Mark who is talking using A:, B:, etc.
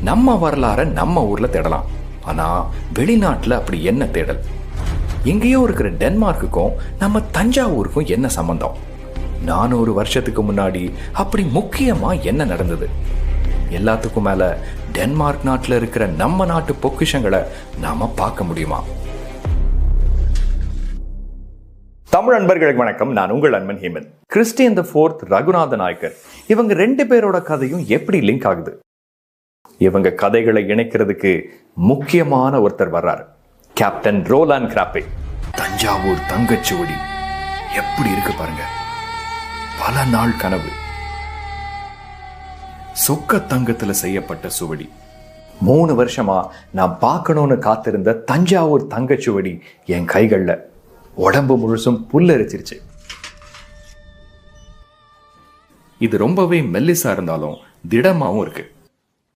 A: நம்ம வரலாறை நம்ம ஊர்ல தேடலாம். ஆனா வெளிநாட்டுல அப்படி என்ன தேடல்? எங்கேயோ இருக்கிற டென்மார்க்குக்கும் நம்ம தஞ்சாவூருக்கும் என்ன சம்பந்தம்? 400 வருஷத்துக்கு முன்னாடி அப்படி முக்கியமா என்ன நடந்தது? எல்லாத்துக்கும் மேல டென்மார்க் நாட்டுல இருக்கிற நம்ம நாட்டு பொக்கிஷங்களை நாம பார்க்க முடியுமா? தமிழ் அன்பர்களுக்கு வணக்கம். நான் உங்கள் அன்பன் Hemant. Christian the fourth, Raghunatha Nayakkar, இவங்க 2 பேரோட கதையும் எப்படி லிங்க் ஆகுது? இவங்க கதைகளை இணைக்கிறதுக்கு முக்கியமான ஒருத்தர் வர்றாரு, கேப்டன் ரோலாண்ட் கிராப்பே. தஞ்சாவூர் தங்கச்சுவடி எப்படி இருக்கு பாருங்க. பல நாள் கனவு. சொக்க தங்கத்துல செய்யப்பட்ட சுவடி. 3 வருஷமா நான் பார்க்கணும்னு காத்திருந்த தஞ்சாவூர் தங்கச்சுவடி என் கைகள்ல. உடம்பு முழுசும் புல்லரிச்சிருச்சு. இது ரொம்பவே மெல்லிசா இருந்தாலும் திடமாவும் இருக்கு.